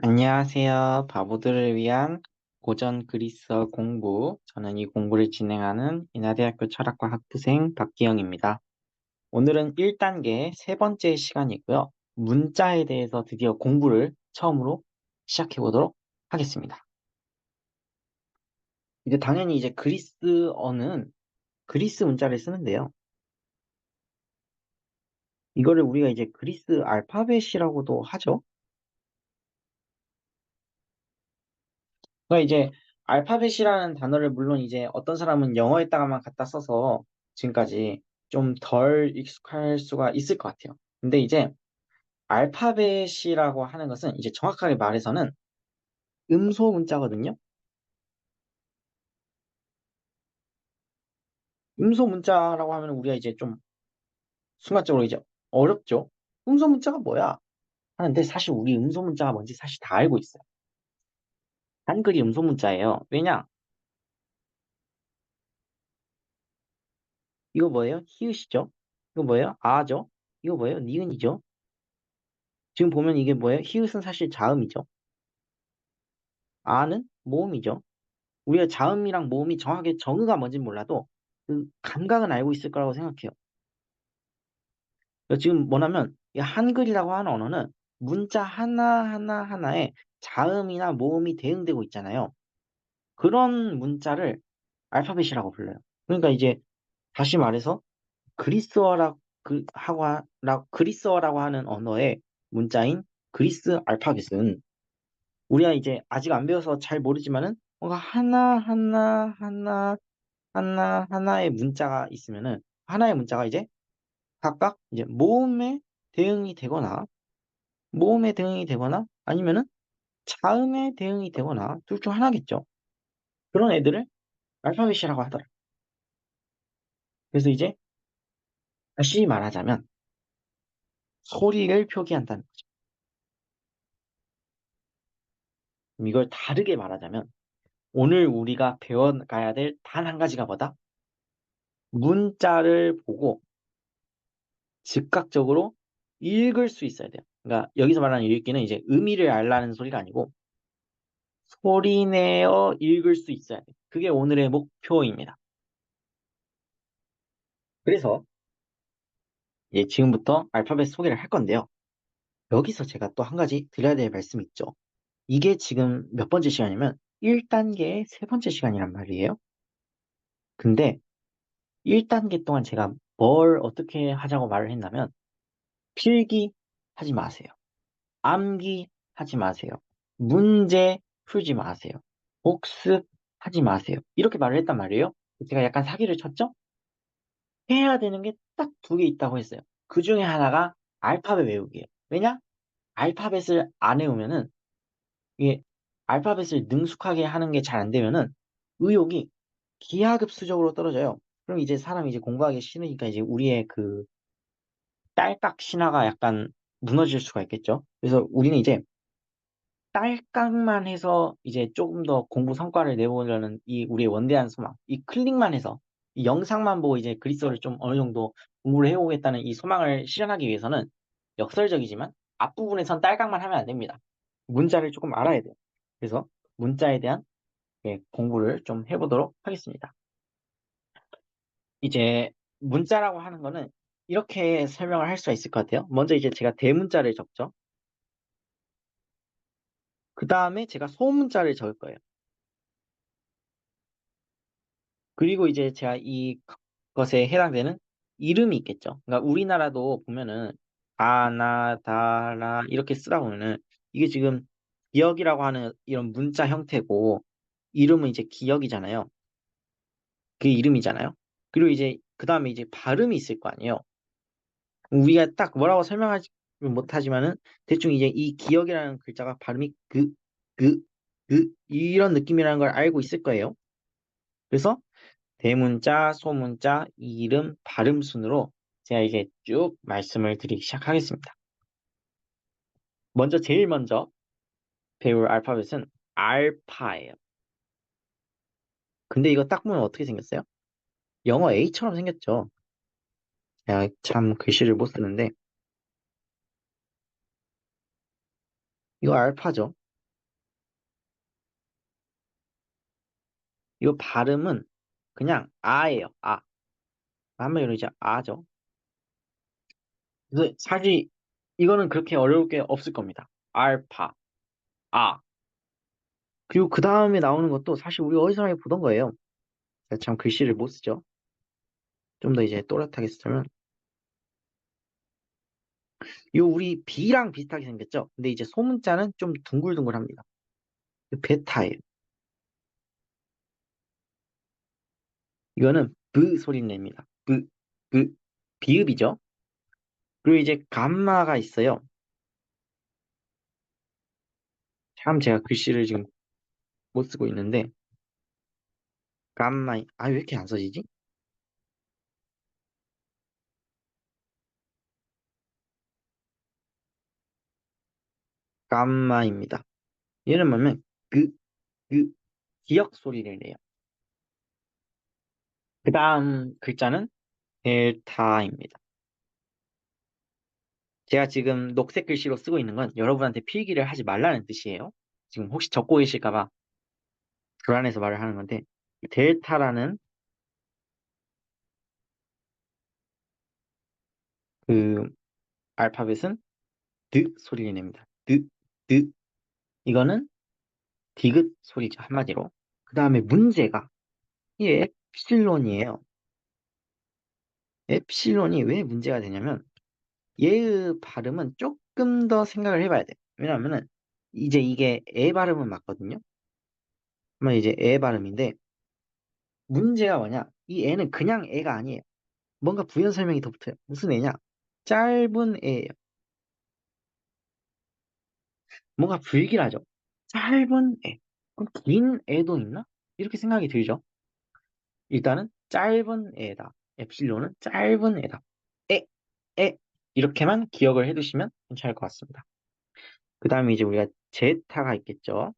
안녕하세요. 바보들을 위한 고전 그리스어 공부. 저는 이 공부를 진행하는 인하대학교 철학과 학부생 박기영입니다. 오늘은 1단계 세 번째 시간이고요. 문자에 대해서 드디어 공부를 처음으로 시작해 보도록 하겠습니다. 이제 당연히 이제 그리스어는 그리스 문자를 쓰는데요. 이거를 우리가 이제 그리스 알파벳이라고도 하죠. 그러니까 이제 알파벳이라는 단어를 물론 이제 어떤 사람은 영어에다가만 갖다 써서 지금까지 좀 덜 익숙할 수가 있을 것 같아요. 근데 이제 알파벳이라고 하는 것은 이제 정확하게 말해서는 음소 문자거든요. 음소 문자라고 하면 우리가 이제 좀 순간적으로 이제 어렵죠. 음소 문자가 뭐야? 하는데 사실 우리 음소 문자가 뭔지 사실 다 알고 있어요. 한글이 음소 문자예요. 왜냐? 이거 뭐예요? 히읗이죠? 이거 뭐예요? 아죠? 이거 뭐예요? 니은이죠? 지금 보면 이게 뭐예요? 히읗은 사실 자음이죠. 아는 모음이죠. 우리가 자음이랑 모음이 정확하게 정의가 뭔진 몰라도 그 감각은 알고 있을 거라고 생각해요. 그래서 지금 뭐냐면 이 한글이라고 하는 언어는 문자 하나하나 하나에 자음이나 모음이 대응되고 있잖아요. 그런 문자를 알파벳이라고 불러요. 그러니까 이제 다시 말해서 그리스어라고 하는 언어의 문자인 그리스 알파벳은 우리가 이제 아직 안 배워서 잘 모르지만은 뭔가 하나의 문자가 있으면은 하나의 문자가 이제 각각 이제 대응이 되거나 모음에 대응이 되거나 아니면은 자음에 대응이 되거나 둘 중 하나겠죠. 그런 애들을 알파벳이라고 하더라. 그래서 이제 다시 말하자면 소리를 표기한다는 거죠. 그럼 이걸 다르게 말하자면 오늘 우리가 배워가야 될 단 한 가지가 뭐다? 문자를 보고 즉각적으로 읽을 수 있어야 돼요. 그러니까 여기서 말하는 읽기는 이제 의미를 알라는 소리가 아니고 소리내어 읽을 수 있어야 돼요. 그게 오늘의 목표입니다. 그래서 이제 지금부터 알파벳 소개를 할 건데요. 여기서 제가 또 한 가지 드려야 될 말씀이 있죠. 이게 지금 몇 번째 시간이면 1단계의 세 번째 시간이란 말이에요. 근데 1단계 동안 제가 뭘 어떻게 하자고 말을 했냐면 필기 하지 마세요. 암기 하지 마세요. 문제 풀지 마세요. 복습하지 마세요. 이렇게 말을 했단 말이에요. 제가 약간 사기를 쳤죠? 해야 되는 게 딱 두 개 있다고 했어요. 그 중에 하나가 알파벳 외우기예요. 왜냐? 알파벳을 안 외우면은 이게 알파벳을 능숙하게 하는 게 잘 안 되면은 의욕이 기하급수적으로 떨어져요. 그럼 이제 사람이 이제 공부하기 싫으니까 이제 우리의 그 딸깍 신화가 약간 무너질 수가 있겠죠. 그래서 우리는 이제 딸깍만 해서 이제 조금 더 공부 성과를 내보려는 이 우리의 원대한 소망, 이 클릭만 해서 이 영상만 보고 이제 그리스어를 좀 어느 정도 공부를 해오겠다는 이 소망을 실현하기 위해서는 역설적이지만 앞부분에선 딸깍만 하면 안 됩니다. 문자를 조금 알아야 돼요. 그래서 문자에 대한 공부를 좀 해보도록 하겠습니다. 이제 문자라고 하는 거는 이렇게 설명을 할 수가 있을 것 같아요. 먼저 이제 제가 대문자를 적죠. 그 다음에 제가 소문자를 적을 거예요. 그리고 이제 제가 이것에 해당되는 이름이 있겠죠. 그러니까 우리나라도 보면은 다나, 다라 이렇게 쓰다 보면은 이게 지금 기억이라고 하는 이런 문자 형태고 이름은 이제 기억이잖아요. 그게 이름이잖아요. 그리고 이제 그 다음에 이제 발음이 있을 거 아니에요. 우리가 딱 뭐라고 설명하지 못하지만은 대충 이제 이 기억이라는 글자가 발음이 그, 이런 느낌이라는 걸 알고 있을 거예요. 그래서 대문자, 소문자, 이름, 발음 순으로 제가 이제 쭉 말씀을 드리기 시작하겠습니다. 제일 먼저 배울 알파벳은 알파예요. 근데 이거 딱 보면 어떻게 생겼어요? 영어 A처럼 생겼죠. 제가 참 글씨를 못 쓰는데 이거 알파죠. 이거 발음은 그냥 아예요. 아. 한마디로 이제 아죠. 그래서 사실 이거는 그렇게 어려울 게 없을 겁니다. 알파, 아. 그리고 그 다음에 나오는 것도 사실 우리 어디서 많이 보던 거예요. 제가 참 글씨를 못 쓰죠. 좀 더 이제 또렷하게 쓰자면 요 우리 B랑 비슷하게 생겼죠. 근데 이제 소문자는 좀 둥글둥글합니다. 베타예요. 이거는 B 소리 냅니다. B, 비읍이죠. 그리고 이제 감마가 있어요. 참 제가 글씨를 지금 못 쓰고 있는데 감마, 아 왜 이렇게 안 써지지? 감마입니다. 얘는 뭐냐면 그 기역 소리를 내요. 그 다음 글자는 델타입니다. 제가 지금 녹색 글씨로 쓰고 있는 건 여러분한테 필기를 하지 말라는 뜻이에요. 지금 혹시 적고 계실까봐 불안해서 말을 하는 건데, 델타라는 그 알파벳은 드 소리를 냅니다. 드. 이거는 디귿 소리죠, 한마디로. 그 다음에 문제가 이 엡실론이에요. 엡실론이 왜 문제가 되냐면 얘의 발음은 조금 더 생각을 해봐야 돼. 왜냐하면은 이제 이게 애 발음은 맞거든요. 그러면 이제 애 발음인데 문제가 뭐냐? 이 애는 그냥 애가 아니에요. 뭔가 부연 설명이 더 붙어요. 무슨 애냐? 짧은 애예요. 뭔가 불길하죠. 짧은 애. 그럼 긴 애도 있나? 이렇게 생각이 들죠. 일단은 짧은 애다. 엡실론은 짧은 애다. 에, 에 이렇게만 기억을 해두시면 괜찮을 것 같습니다. 그 다음에 이제 우리가 제타가 있겠죠.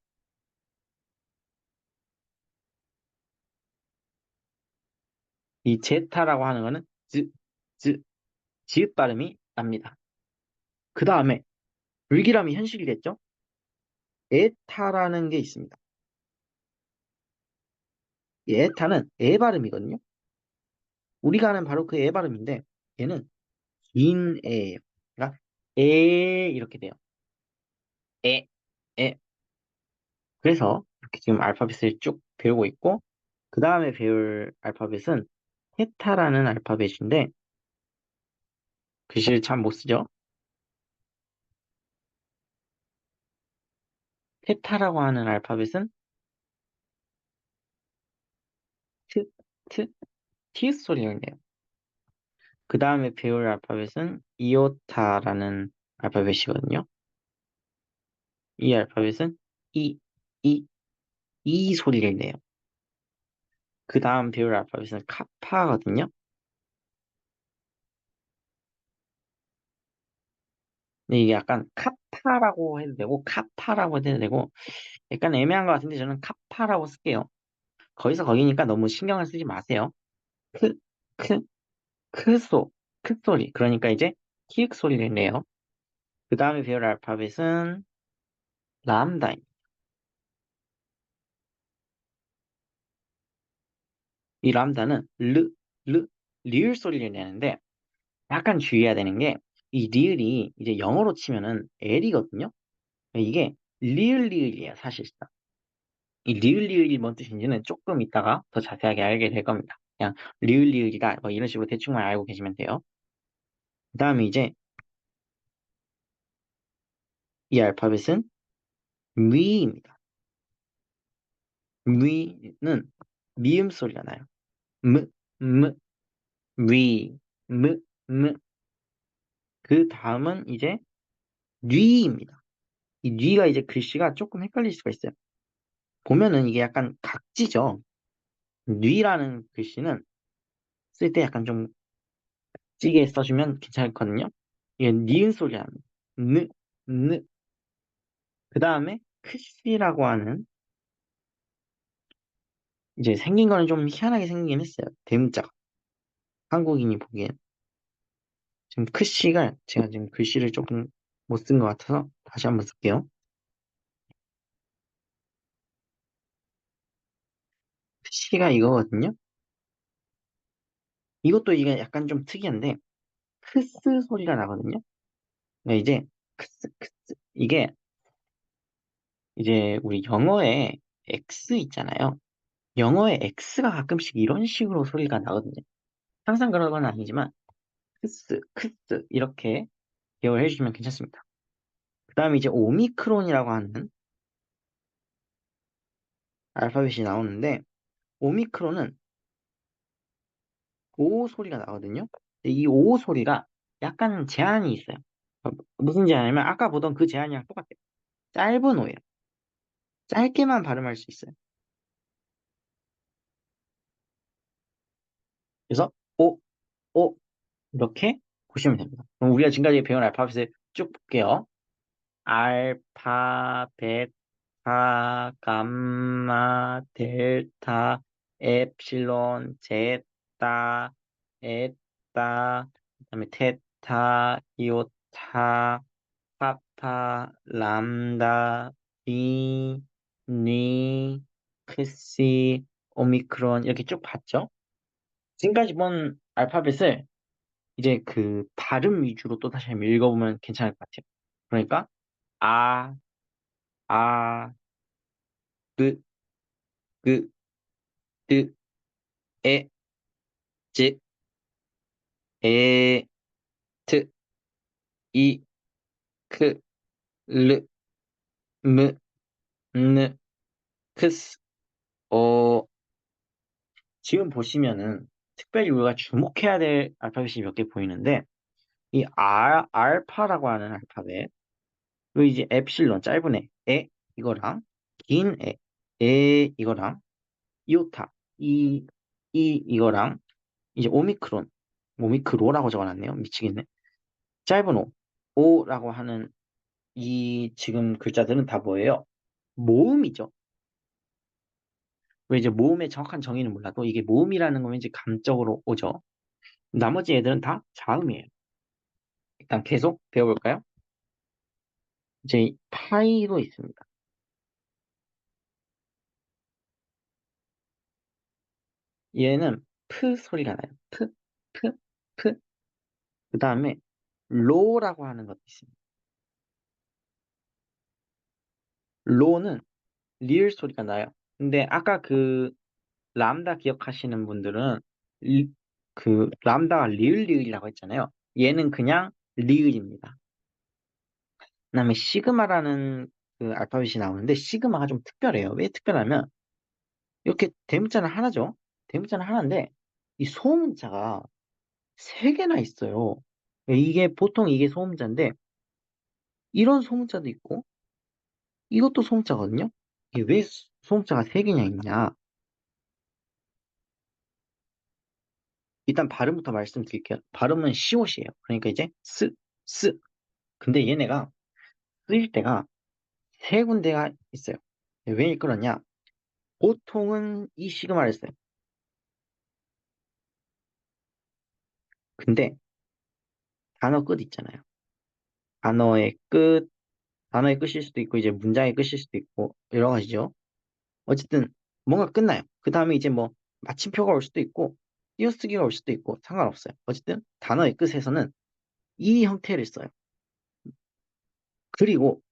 이 제타라고 하는 거는 즈, 지읒 발음이 납니다. 그 다음에 불길함이 현실이 됐죠. 에타라는 게 있습니다. 이 에타는 에 발음이거든요. 우리가 하는 바로 그 에 발음인데 얘는 긴 에예요. 그러니까 에 이렇게 돼요. 에, 에. 그래서 이렇게 지금 알파벳을 쭉 배우고 있고 그 다음에 배울 알파벳은 테타라는 알파벳인데 글씨를 참 못 쓰죠. 테타라고 하는 알파벳은 트, 트, 티 소리를 내요. 그 다음에 배울 알파벳은 이오타라는 알파벳이거든요. 이 알파벳은 이, 이, 이 소리를 내요. 그 다음 배울 알파벳은 카파거든요. 근데 이게 약간 카파라고 해도 되고 카파라고 해도 되고 약간 애매한 것 같은데 저는 카파라고 쓸게요. 거기서 거기니까 너무 신경을 쓰지 마세요. 크, 크, 크 소리. 그러니까 이제 키읔 소리를 내요. 그 다음에 배울 알파벳은 람다입니다. 이 람다는 리을 소리를 내는데 약간 주의해야 되는 게 이 리을이 이제 영어로 치면은 L이거든요. 이게 리을이에요, 사실상. 이 리을이 뭔 뜻인지는 조금 이따가 더 자세하게 알게 될 겁니다. 그냥 리을이다 뭐 이런 식으로 대충만 알고 계시면 돼요. 그 다음에 이제 이 알파벳은 미입니다. 미는 미음 소리가 나요. 무, 무, 위, 무. 그 다음은 이제 뉘입니다. 이 뉘가 이제 글씨가 조금 헷갈릴 수가 있어요. 보면은 이게 약간 각지죠. 뉘라는 글씨는 쓸 때 약간 좀 찌게 써주면 괜찮거든요. 이게 니은 소리 합니다. 느, 느. 그 다음에 크시라고 하는 이제 생긴 거는 좀 희한하게 생기긴 했어요. 대문자가. 한국인이 보기엔. 지금 크시가 제가 지금 글씨를 조금 못 쓴 것 같아서 다시 한번 쓸게요. C가 이거거든요. 이것도 이게 약간 좀 특이한데, 크스 소리가 나거든요. 그러니까 이제, 크스. 이게, 이제 우리 영어에 X 있잖아요. 영어에 X가 가끔씩 이런 식으로 소리가 나거든요. 항상 그런 건 아니지만, 크스, 이렇게 기억을 해주시면 괜찮습니다. 그 다음에 이제 오미크론이라고 하는 알파벳이 나오는데, 오미크론은 오 소리가 나거든요. 근데 이 오 소리가 약간 제한이 있어요. 무슨 제한이냐면 아까 보던 그 제한이랑 똑같아요. 짧은 오예요. 짧게만 발음할 수 있어요. 그래서 오, 오 이렇게 보시면 됩니다. 그럼 우리가 지금까지 배운 알파벳을 쭉 볼게요. 알파, 베타, 감마, 델타, 엡실론, 제타, 에타, 그다음에 테타, 이오타, 파파, 람다, 비, 니, 크시, 오미크론 이렇게 쭉 봤죠? 지금까지 본 알파벳을 이제 그 발음 위주로 또 다시 한번 읽어보면 괜찮을 것 같아요. 그러니까 아, 아, 그, 그, 뜨, 에, 지, 에, 트, 이, 크, 르, 무, 느, 크스, 어, 지금 보시면은 특별히 우리가 주목해야 될 알파벳이 몇 개 보이는데 이 알파라고 하는 알파벳 그리고 이제 엡실론 짧은 이거랑 긴 이거랑 이오타 이거랑 이제 오미크로라고 적어놨네요. 미치겠네. 짧은 오라고 하는 이 지금 글자들은 다 뭐예요? 모음이죠. 왜 이제 모음의 정확한 정의는 몰라도 이게 모음이라는 건 왠지 감적으로 오죠. 나머지 애들은 다 자음이에요. 일단 계속 배워볼까요? 이제 파이도 있습니다. 얘는 프 소리가 나요. 프, 프. 그 다음에 로라고 하는 것도 있습니다. 로는 리을 소리가 나요. 근데 아까 그 람다 기억하시는 분들은 그 람다가 리을이라고 했잖아요. 얘는 그냥 리을입니다. 그다음에 시그마라는 그 알파벳이 나오는데 시그마가 좀 특별해요. 왜 특별하면 이렇게 대문자는 하나죠. 대문자는 하나인데 이 소문자가 세 개나 있어요. 이게 보통 이게 소문자인데 이런 소문자도 있고 이것도 소문자거든요. 이게 왜 소문자가 세 개나 있냐? 일단 발음부터 말씀드릴게요. 발음은 시옷이에요. 그러니까 이제 스. 근데 얘네가 쓰일 때가 세 군데가 있어요. 왜 그러냐? 보통은 이 시그마를 써요. 근데 단어 끝 있잖아요. 단어의 끝, 단어의 끝일 수도 있고 이제 문장의 끝일 수도 있고 여러 가지죠. 어쨌든 뭔가 끝나요. 그 다음에 이제 뭐 마침표가 올 수도 있고 띄어쓰기가 올 수도 있고 상관없어요. 어쨌든 단어의 끝에서는 이 형태를 써요. 그리고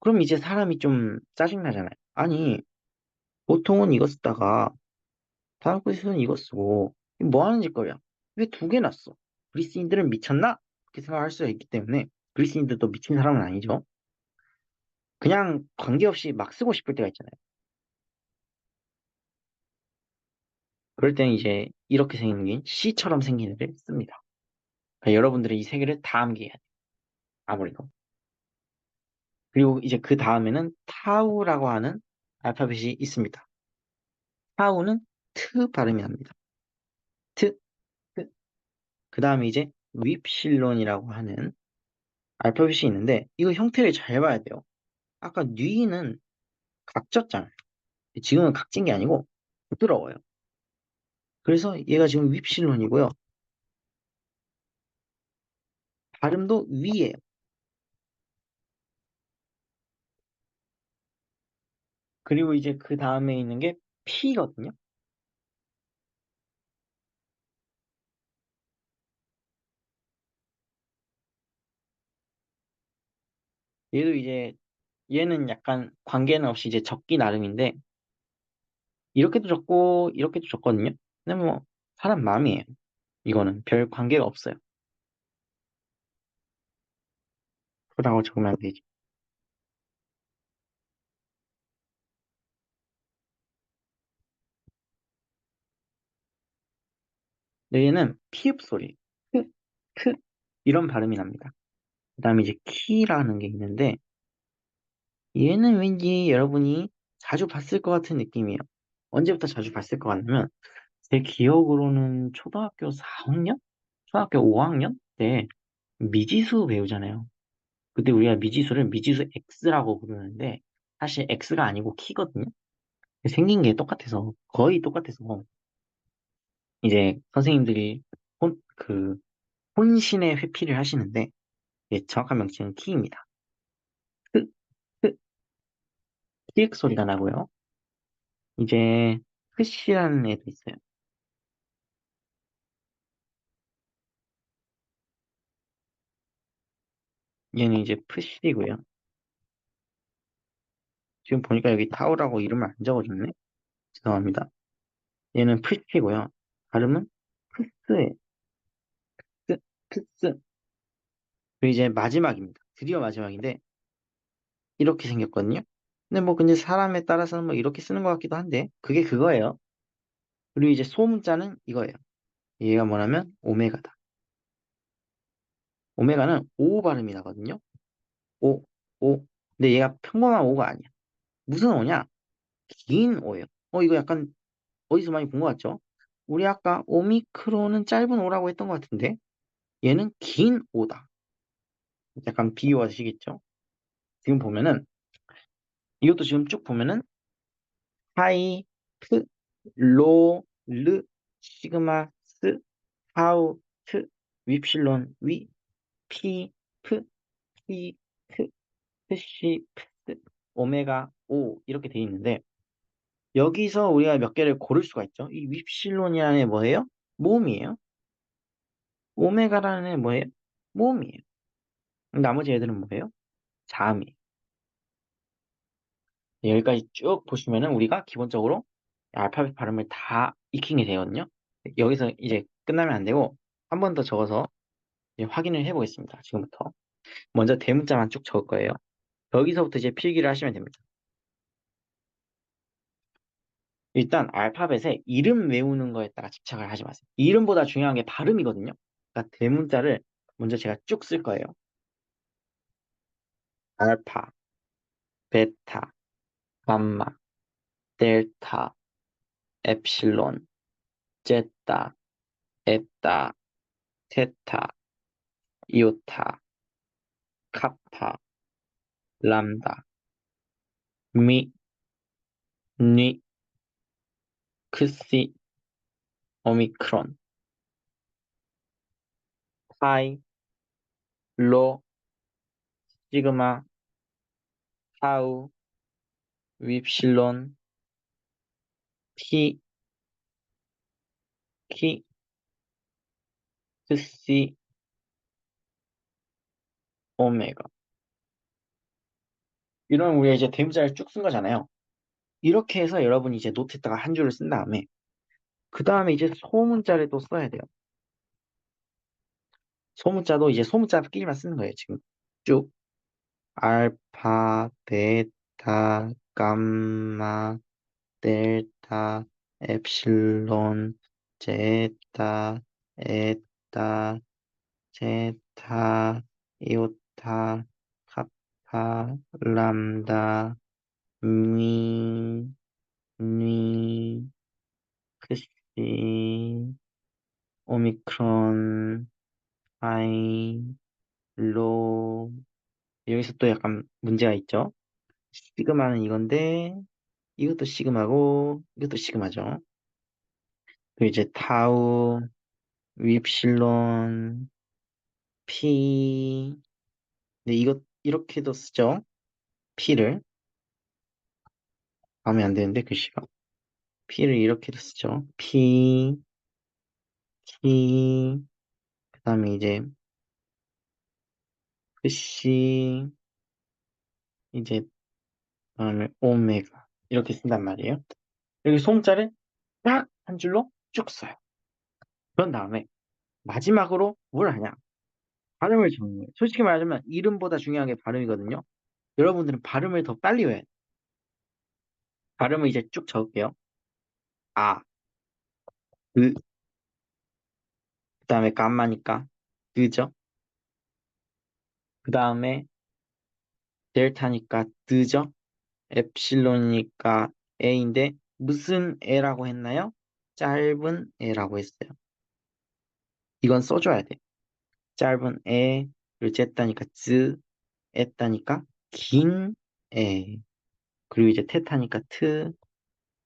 그럼 이제 사람이 좀 짜증나잖아요. 아니 보통은 이거 쓰다가 단어 끝에서는 이거 쓰고 이거 뭐 하는 짓거리야? 왜 두 개 놨어? 그리스인들은 미쳤나? 그렇게 생각할 수가 있기 때문에 그리스인들도 미친 사람은 아니죠. 그냥 관계없이 막 쓰고 싶을 때가 있잖아요. 그럴 때는 이제 이렇게 생긴 C처럼 생긴 애를 씁니다. 그러니까 여러분들이 이 세 개를 다 암기해야 돼요. 아무래도. 그리고 이제 그 다음에는 타우라고 하는 알파벳이 있습니다. 타우는 트 발음이 납니다. 트, 트. 그 다음에 이제 윕실론이라고 하는 알파벳이 있는데 이거 형태를 잘 봐야 돼요. 아까 뉘는 각졌잖아요. 지금은 각진 게 아니고 부드러워요. 그래서 얘가 지금 윕실론이고요. 발음도 위에요. 그리고 이제 그 다음에 있는 게 P거든요. 얘도 이제 얘는 약간 관계는 없이 이제 적기 나름인데 이렇게도 적고 이렇게도 적거든요. 근데 뭐 사람 마음이에요. 이거는 별 관계가 없어요. 그라고 적으면 안 되지. 근데 얘는 피읍 소리, 크, 크 이런 발음이 납니다. 그다음에 이제 키라는 게 있는데 얘는 왠지 여러분이 자주 봤을 것 같은 느낌이에요. 언제부터 자주 봤을 것 같냐면 제 기억으로는 초등학교 4학년? 초등학교 5학년 때 미지수 배우잖아요. 그때 우리가 미지수를 미지수 X라고 부르는데 사실 X가 아니고 키거든요. 생긴 게 똑같아서 거의 똑같아서 이제 선생님들이 혼신의 회피를 하시는데 정확한 명칭은 키입니다. 크, 크, 키읔 소리가 나고요. 이제 크시라는 애도 있어요. 얘는 이제 푸시이고요. 지금 보니까 여기 타오라고 이름을 안 적어줬네. 죄송합니다. 얘는 푸시고요. 발음은 크스예요. 크, 크스. 그리고 이제 마지막입니다. 드디어 마지막인데 이렇게 생겼거든요. 근데 사람에 따라서는 뭐 이렇게 쓰는 것 같기도 한데 그게 그거예요. 그리고 이제 소문자는 이거예요. 얘가 뭐냐면 오메가다. 오메가는 오 발음이 나거든요. 오, 오. 근데 얘가 평범한 오가 아니야. 무슨 오냐? 긴 오예요. 이거 약간 어디서 많이 본 것 같죠? 우리 아까 오미크론은 짧은 오라고 했던 것 같은데 얘는 긴 오다. 약간 비유하시겠죠? 지금 보면은 이것도 지금 쭉 보면은 하이, 크, 로, 르, 시그마, 스, 하우, 트, 윕실론, 위, 피, 프, 피, 크, 프시, 프, 오메가, 오 이렇게 돼 있는데 여기서 우리가 몇 개를 고를 수가 있죠. 이 윕실론이라는 애 뭐예요? 모음이에요. 오메가라는 애 뭐예요? 모음이에요. 나머지 애들은 뭐예요? 자음이에요. 여기까지 쭉 보시면은 우리가 기본적으로 알파벳 발음을 다 익히게 되거든요. 여기서 이제 끝나면 안 되고 한 번 더 적어서 이제 확인을 해보겠습니다. 지금부터. 먼저 대문자만 쭉 적을 거예요. 여기서부터 이제 필기를 하시면 됩니다. 일단 알파벳에 이름 외우는 거에다가 집착을 하지 마세요. 이름보다 중요한 게 발음이거든요. 그러니까 대문자를 먼저 제가 쭉 쓸 거예요. 알파, 베타, 감마, 델타, 엡실론, 제타, 에타, 테타, 이오타, 카파, 람다, 미, 니, 크시, 오미크론, 파이, 로, 시그마, 타우, 윕실론, 피, 키, 크시, 오메가. 이런 우리가 이제 대문자를 쭉 쓴 거잖아요. 이렇게 해서 여러분이 이제 노트에다가 한 줄을 쓴 다음에 그 다음에 이제 소문자를 또 써야 돼요. 소문자도 이제 소문자끼리만 쓰는 거예요, 지금. 쭉. 알파, 베타, 감마, 델타, 엡실론, 제타, 에타, 제타, 이오타, 카파, 람다, 미, 니, 크시, 오미크론, 하이, 로, 여기서 또 약간 문제가 있죠. 시그마는 이건데, 이것도 시그마고, 이것도 시그마죠. 그리고 이제 타우, 윕실론, 피, 네, 이것, 이렇게도 쓰죠. 피를. 하면 안 되는데, 글씨가. 피를 이렇게도 쓰죠. 피, 그 다음에 이제, 글씨, 이제 다음에 오메가 이렇게 쓴단 말이에요. 여기 소문자를 딱 한 줄로 쭉 써요. 그런 다음에 마지막으로 뭘 하냐? 발음을 정리해요. 솔직히 말하자면 이름보다 중요한 게 발음이거든요. 여러분들은 발음을 더 빨리 외워야 돼요. 발음을 이제 쭉 적을게요. 아, 그 다음에 깜마니까 그죠? 그 다음에 델타니까 드죠? 엡실론이니까 A인데 무슨 애라고 했나요? 짧은 애라고 했어요. 이건 써줘야 돼. 짧은 애, 그리고 쨌다니까 쯔, 애다니까 긴 애, 그리고 이제 테타니까 트,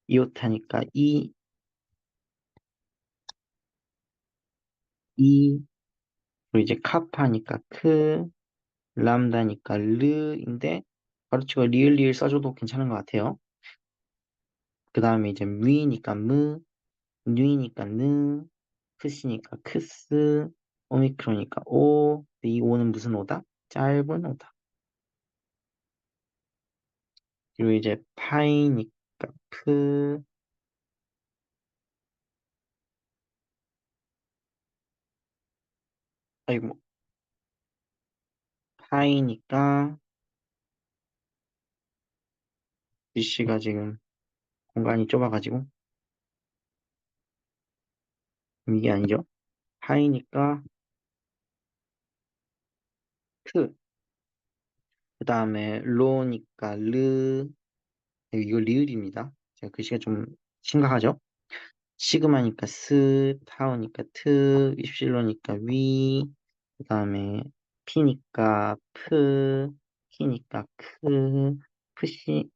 이오타니까 이, 그리고 이제 카파니까 크, 람다니까 르인데 가르치고 리을 써줘도 괜찮은 것 같아요. 그 다음에 이제 무이니까 무, 뉴이니까 느, 크시니까 크스, 오미크로니까 오, 이 오는 무슨 오다? 짧은 오다. 그리고 이제 파이니까 프, 아이고, 파이니까 글씨가 지금 공간이 좁아가지고 이게 아니죠. 파이니까 크, 그 다음에 로니까 르, 이거 리을입니다. 제가 글씨가 좀 심각하죠? 시그마니까 스, 타우니까 트, 입실로니까 위, 그 다음에 피니까 프, 키니까 크, 푸시,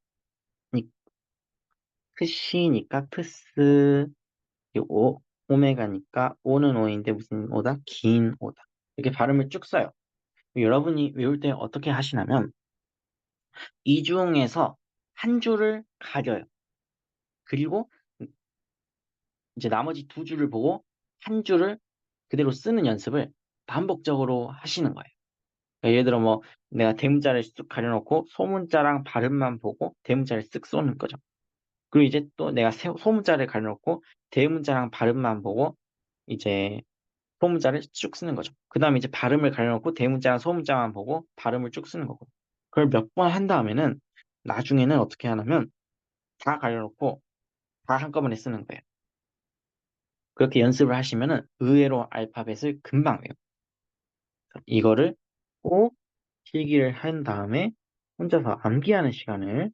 푸시니까 푸스, 그리고 오메가니까 오는 오인데 무슨 오다? 긴 오다. 이렇게 발음을 쭉 써요. 여러분이 외울 때 어떻게 하시냐면 이 중에서 한 줄을 가려요. 그리고 이제 나머지 두 줄을 보고 한 줄을 그대로 쓰는 연습을 반복적으로 하시는 거예요. 그러니까 예를 들어 뭐 내가 대문자를 쑥 가려놓고 소문자랑 발음만 보고 대문자를 쓱 쏘는 거죠. 그리고 이제 또 내가 소문자를 가려놓고 대문자랑 발음만 보고 이제 소문자를 쭉 쓰는 거죠. 그 다음에 이제 발음을 가려놓고 대문자랑 소문자만 보고 발음을 쭉 쓰는 거고. 그걸 몇 번 한 다음에는 나중에는 어떻게 하냐면 다 가려놓고 다 한꺼번에 쓰는 거예요. 그렇게 연습을 하시면은 의외로 알파벳을 금방 외워요. 이거를 꼭 필기를 한 다음에 혼자서 암기하는 시간을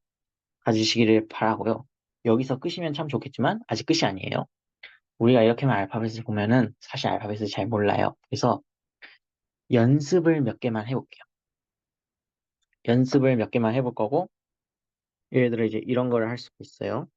가지시기를 바라고요. 여기서 끝이면 참 좋겠지만 아직 끝이 아니에요. 우리가 이렇게만 알파벳을 보면은 사실 알파벳을 잘 몰라요. 그래서 연습을 몇 개만 해볼게요. 연습을 몇 개만 해볼 거고 예를 들어 이제 이런 거를 할 수도 있어요.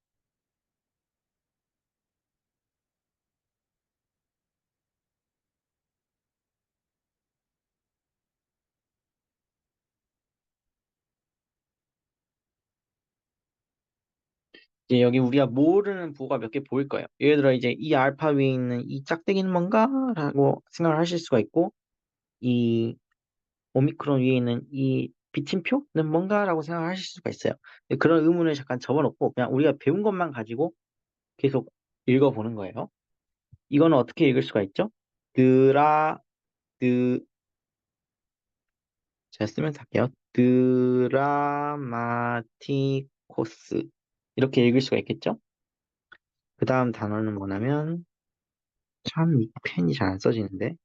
이제 여기 우리가 모르는 부호가 몇 개 보일 거예요. 예를 들어 이제 이 알파 위에 있는 이 짝대기는 뭔가? 라고 생각을 하실 수가 있고 이 오미크론 위에 있는 이 비침표는 뭔가라고 생각하실 수가 있어요. 그런 의문을 잠깐 접어놓고 그냥 우리가 배운 것만 가지고 계속 읽어보는 거예요. 이거는 어떻게 읽을 수가 있죠? 드라, 드, 제가 쓰면서 할게요. 드라마티코스. 이렇게 읽을 수가 있겠죠? 그 다음 단어는 뭐냐면, 참, 이 펜이 잘 안 써지는데.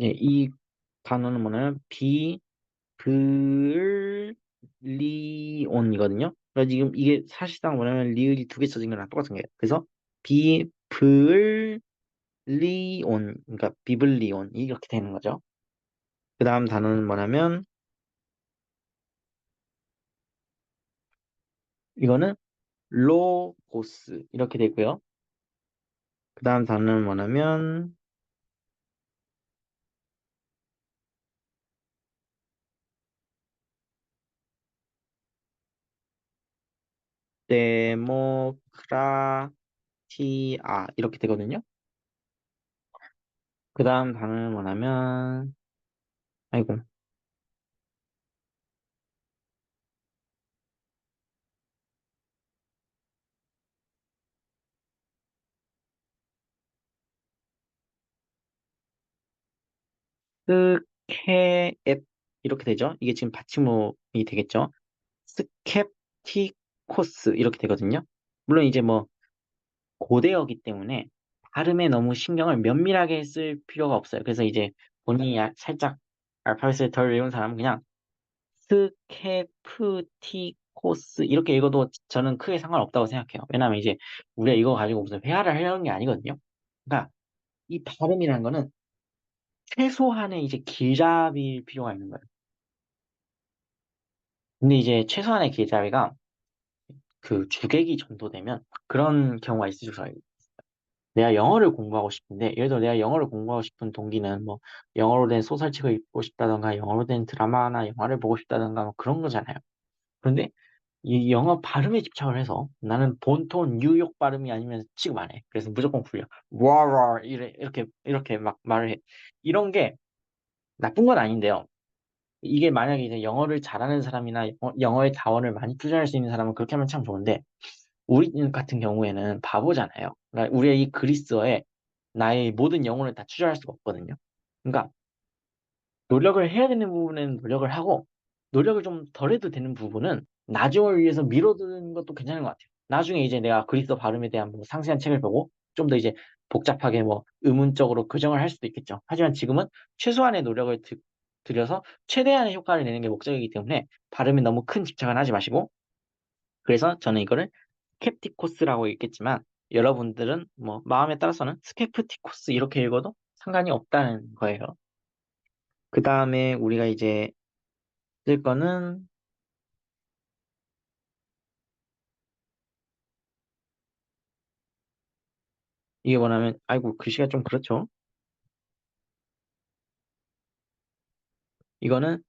예, 이 단어는 뭐냐면, 비블리온이거든요. 그래서 지금 이게 사실상 뭐냐면, 리을이 두 개 써진 거랑 똑같은 거예요. 그래서, 비블리온, 그러니까 비블리온, 이렇게 되는 거죠. 그 다음 단어는 뭐냐면, 이거는 로고스 이렇게 되고요. 그 다음 단어는 뭐냐면 데모크라티아 이렇게 되거든요. 그 다음 단어는 뭐냐면 아이고 스케앱 이렇게 되죠. 이게 지금 받침목이 되겠죠. 스캡티코스 이렇게 되거든요. 물론 이제 뭐 고대어기 때문에 발음에 너무 신경을 면밀하게 쓸 필요가 없어요. 그래서 이제 본인이 살짝 알파벳을 덜 외운 사람은 그냥 스케프티코스 이렇게 읽어도 저는 크게 상관없다고 생각해요. 왜냐하면 이제 우리가 이거 가지고 무슨 회화를 하려는 게 아니거든요. 그러니까 이 발음이라는 거는 최소한의 이제 길잡이일 필요가 있는 거예요. 근데 이제 최소한의 길잡이가 그 주객이 전도되면 그런 경우가 있을 수 있어요. 내가 영어를 공부하고 싶은데, 예를 들어 내가 영어를 공부하고 싶은 동기는 뭐, 영어로 된 소설책을 읽고 싶다던가, 영어로 된 드라마나 영화를 보고 싶다던가, 뭐 그런 거잖아요. 그런데 이 영어 발음에 집착을 해서 나는 본토 뉴욕 발음이 아니면 취급 안 해. 그래서 무조건 굴려. 와와 이렇게 막 말을 해. 이런 게 나쁜 건 아닌데요. 이게 만약에 이제 영어를 잘하는 사람이나 영어의 자원을 많이 투자할 수 있는 사람은 그렇게 하면 참 좋은데, 우리 같은 경우에는 바보잖아요. 그러니까 우리의 이 그리스어에 나의 모든 영혼을 다 투자할 수가 없거든요. 그러니까 노력을 해야 되는 부분에는 노력을 하고 노력을 좀 덜 해도 되는 부분은 나중을 위해서 미뤄두는 것도 괜찮은 것 같아요. 나중에 이제 내가 그리스어 발음에 대한 뭐 상세한 책을 보고 좀 더 이제 복잡하게 뭐 의문적으로 교정을 할 수도 있겠죠. 하지만 지금은 최소한의 노력을 들여서 최대한의 효과를 내는 게 목적이기 때문에 발음에 너무 큰 집착은 하지 마시고 그래서 저는 이거를 스캡티코스라고 읽겠지만 여러분들은 뭐 마음에 따라서는 스케프티코스 이렇게 읽어도 상관이 없다는 거예요. 그 다음에 우리가 이제 쓸 거는 이게 뭐냐면 아이고 글씨가 좀 그렇죠. 이거는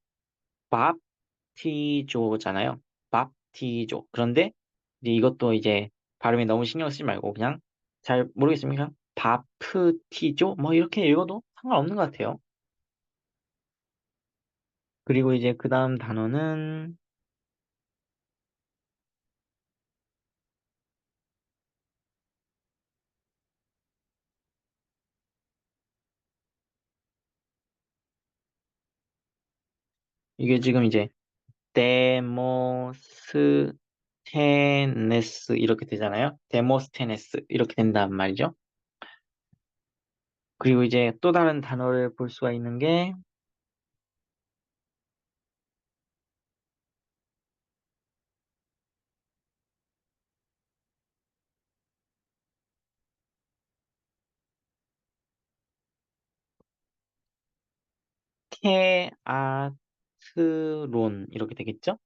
밥티조잖아요. 밥티조. 그런데 이제 이것도 이제 발음에 너무 신경 쓰지 말고 그냥 잘 모르겠습니까? 바프티조 뭐 이렇게 읽어도 상관없는 것 같아요. 그리고 이제 그 다음 단어는 이게 지금 이제 데모스테네스 이렇게 되잖아요. 데모스테네스 이렇게 된단 말이죠. 그리고 이제 또 다른 단어를 볼 수가 있는 게 케아트론 이렇게 되겠죠?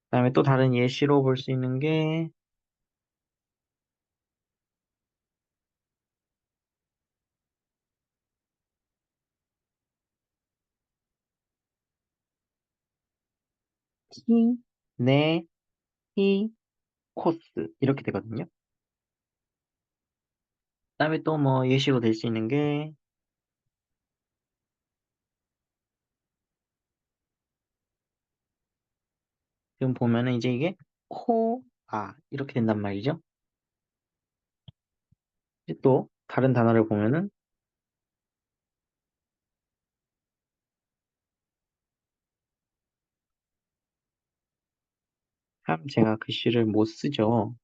그다음에 또 다른 예시로 볼 수 있는 게 히, 네, 히, 코스 이렇게 되거든요. 그다음에 또 뭐 예시로 될 수 있는 게 지금 보면은 이제 이게 이렇게 된단 말이죠. 이제 또 다른 단어를 보면은 참 제가 글씨를 못 쓰죠.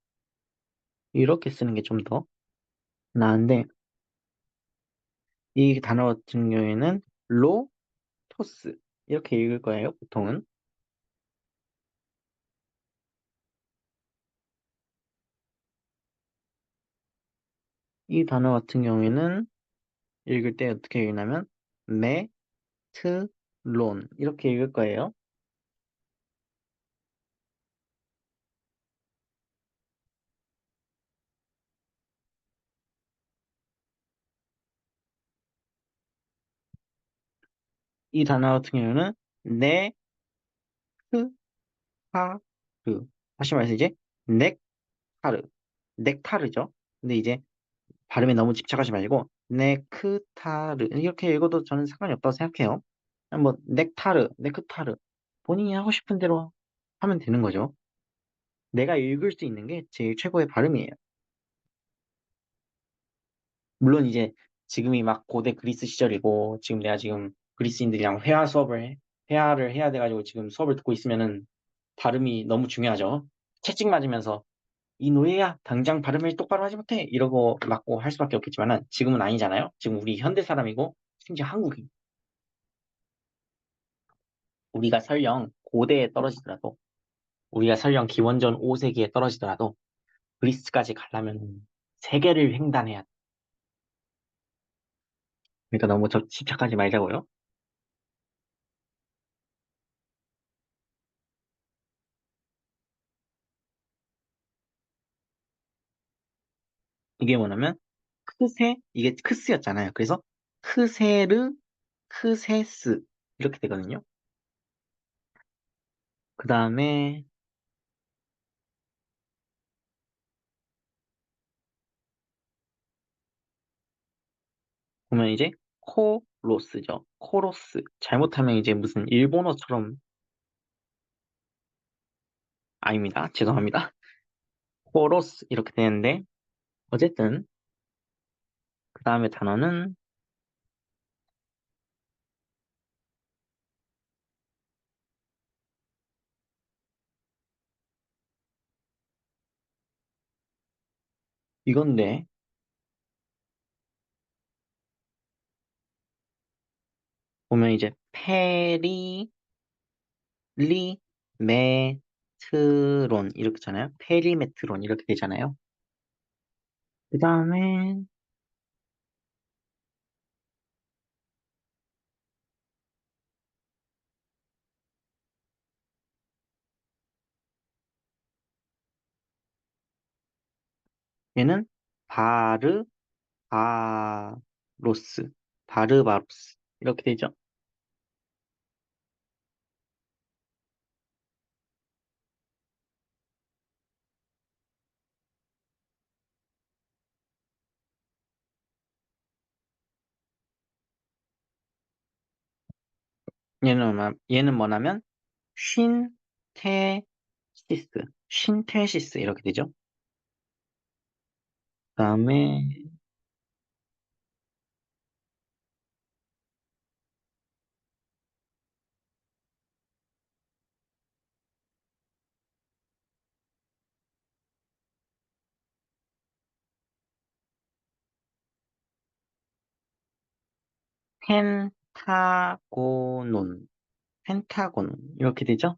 이렇게 쓰는 게 좀 더 나은데 이 단어 같은 경우에는 로토스 이렇게 읽을 거예요, 보통은. 이 단어 같은 경우에는 읽을 때 어떻게 읽냐면 메트론 이렇게 읽을 거예요. 이 단어 같은 경우는 네트하르 다시 말해서 이제 넥타르, 넥타르죠. 근데 이제 발음에 너무 집착하지 말고 넥타르 이렇게 읽어도 저는 상관이 없다고 생각해요. 뭐 넥타르, 넥타르 본인이 하고 싶은 대로 하면 되는 거죠. 내가 읽을 수 있는 게 제일 최고의 발음이에요. 물론 이제 지금이 막 고대 그리스 시절이고 지금 내가 지금 그리스인들이랑 회화를 해야 돼가지고 지금 수업을 듣고 있으면은 발음이 너무 중요하죠. 채찍 맞으면서 이 노예야 당장 발음을 똑바로 하지 못해 이러고 맞고 할 수밖에 없겠지만은 지금은 아니잖아요. 지금 우리 현대 사람이고 심지어 한국인. 우리가 설령 고대에 떨어지더라도 우리가 설령 기원전 5세기에 떨어지더라도 그리스까지 가려면 세계를 횡단해야 돼. 그러니까 너무 집착하지 말자고요. 이게 뭐냐면 이게 크스였잖아요. 그래서 크세르, 크세스 이렇게 되거든요. 그 다음에 보면 이제 코로스죠. 코로스. 잘못하면 이제 무슨 일본어처럼 아닙니다. 죄송합니다. 코로스 이렇게 되는데 어쨌든 그 다음에 단어는 이건데 보면 이제 페리메트론 이렇게 잖아요. 페리메트론 이렇게 되잖아요. 그 다음에 얘는 바르 바로스 바르바로스 이렇게 되죠. 얘는 뭐냐면 쉰테시스 신테시스 이렇게 되죠. 그 다음에 펜타고논 펜타곤 이렇게 되죠.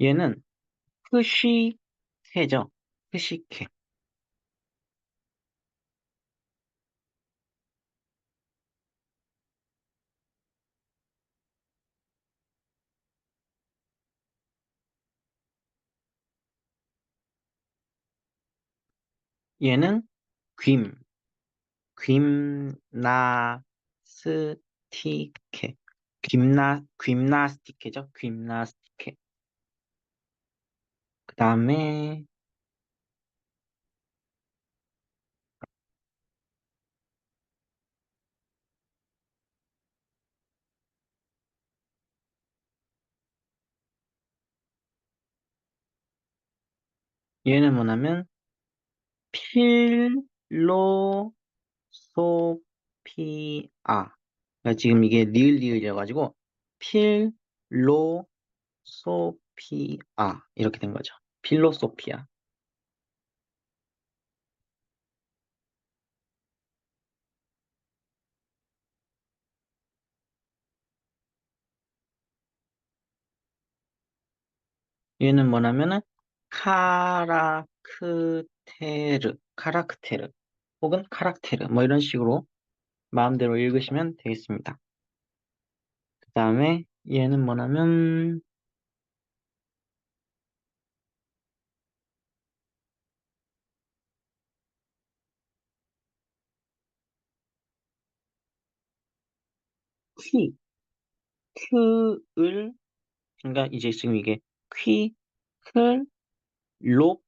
얘는 프시케죠. 프시케. 얘는 귀임, 귀임나스티케. 귀임나스티케죠. 귀임나스티케. 그 다음에 얘는 뭐냐면 필로소피아. 그러니까 지금 이게 리을이어가지고 필로소피아 이렇게 된 거죠. 필로소피아. 얘는 뭐냐면은 카라크테르 혹은 카락테르 뭐 이런 식으로 마음대로 읽으시면 되겠습니다. 그 다음에 얘는 뭐냐면 퀴, 큐을, 그러니까 이제 지금 이게 퀴, 클, 롭,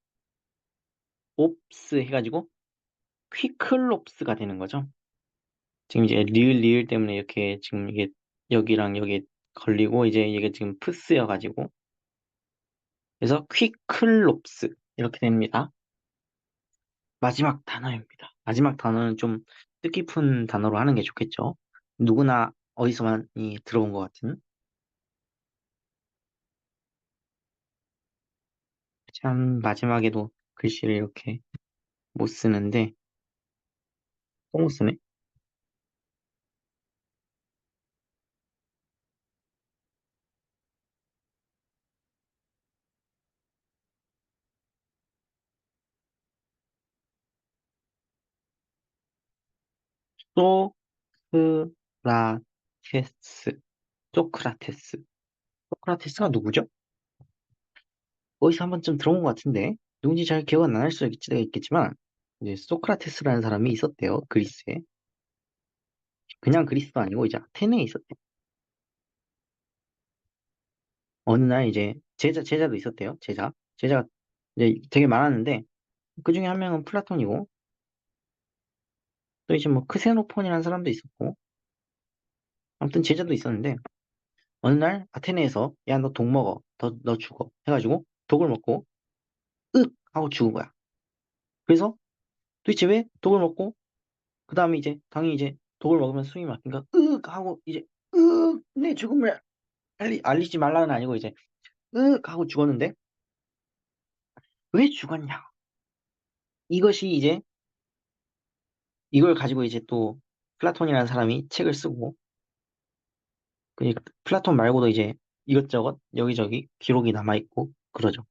옵스 해가지고 퀴클롭스가 되는 거죠. 지금 이제 리을 때문에 이렇게 지금 이게 여기랑 여기 걸리고 이제 이게 지금 프스여가지고 그래서 퀴클롭스 이렇게 됩니다. 마지막 단어입니다. 마지막 단어는 좀 뜻깊은 단어로 하는 게 좋겠죠. 누구나 어디서 많이 들어본 것 같은 참 마지막에도 글씨를 이렇게 못 쓰는데 또 못 쓰네. 소크라테스 소크라테스 소크라테스가 누구죠? 어디서 한 번쯤 들어본 것 같은데 누군지 잘 기억은 안 날 수도 있겠지만 이제 소크라테스라는 사람이 있었대요. 그리스에. 그냥 그리스도 아니고 이제 아테네에 있었대요. 어느 날 이제 제자도 있었대요. 제자가 이제 되게 많았는데 그 중에 한 명은 플라톤이고 또 이제 뭐 크세노폰이라는 사람도 있었고 아무튼 제자도 있었는데 어느 날 아테네에서 야 너 독 먹어 너 죽어 해가지고 독을 먹고 으 하고 죽은 거야. 그래서 도대체 왜 독을 먹고 그 다음에 이제 당연히 이제 독을 먹으면 숨이 막히니까 으 하고 이제 으 내 죽음을 알리지 말라는 아니고 이제 으 하고 죽었는데 왜 죽었냐? 이것이 이제 이걸 가지고 이제 또 플라톤이라는 사람이 책을 쓰고 그 플라톤 말고도 이제 이것저것 여기저기 기록이 남아 있고 그러죠.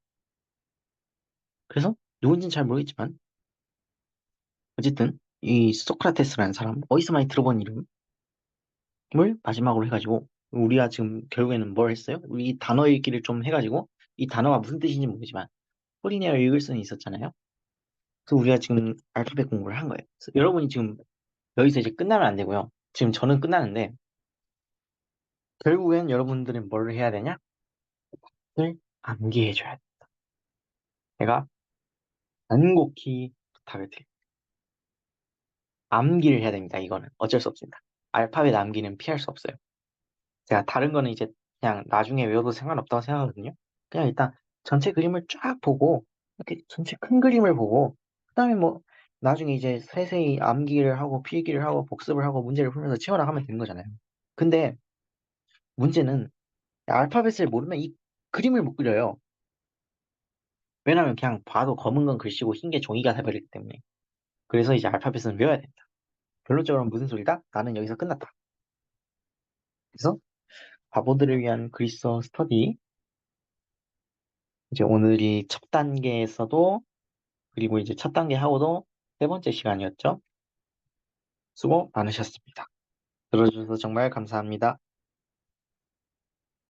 그래서 누군지는 잘 모르겠지만 어쨌든 이 소크라테스라는 사람 어디서 많이 들어본 이름을 마지막으로 해가지고 우리가 지금 결국에는 뭘 했어요? 우리 이 단어 읽기를 좀 해가지고 이 단어가 무슨 뜻인지 모르지만 폴리네어 읽을 수는 있었잖아요. 그래서 우리가 지금 알파벳 공부를 한 거예요. 그래서 여러분이 지금 여기서 이제 끝나면 안 되고요. 지금 저는 끝나는데 결국엔 여러분들은 뭘 해야 되냐? 을 암기해줘야 돼. 제가 간곡히 부탁을 드립니다. 암기를 해야 됩니다. 이거는 어쩔 수 없습니다. 알파벳 암기는 피할 수 없어요. 제가 다른 거는 이제 그냥 나중에 외워도 상관없다고 생각하거든요. 그냥 일단 전체 그림을 쫙 보고 이렇게 전체 큰 그림을 보고 그다음에 뭐 나중에 이제 세세히 암기를 하고 필기를 하고 복습을 하고 문제를 풀면서 채워나가면 되는 거잖아요. 근데 문제는 알파벳을 모르면 이 그림을 못 그려요. 왜냐면 그냥 봐도 검은 건 글씨고 흰 게 종이가 돼버리기 때문에. 그래서 이제 알파벳은 외워야 된다. 결론적으로 무슨 소리다? 나는 여기서 끝났다. 그래서 바보들을 위한 그리스어 스터디 이제 오늘이 첫 단계에서도 그리고 이제 첫 단계 하고도 세 번째 시간이었죠. 수고 많으셨습니다. 들어주셔서 정말 감사합니다.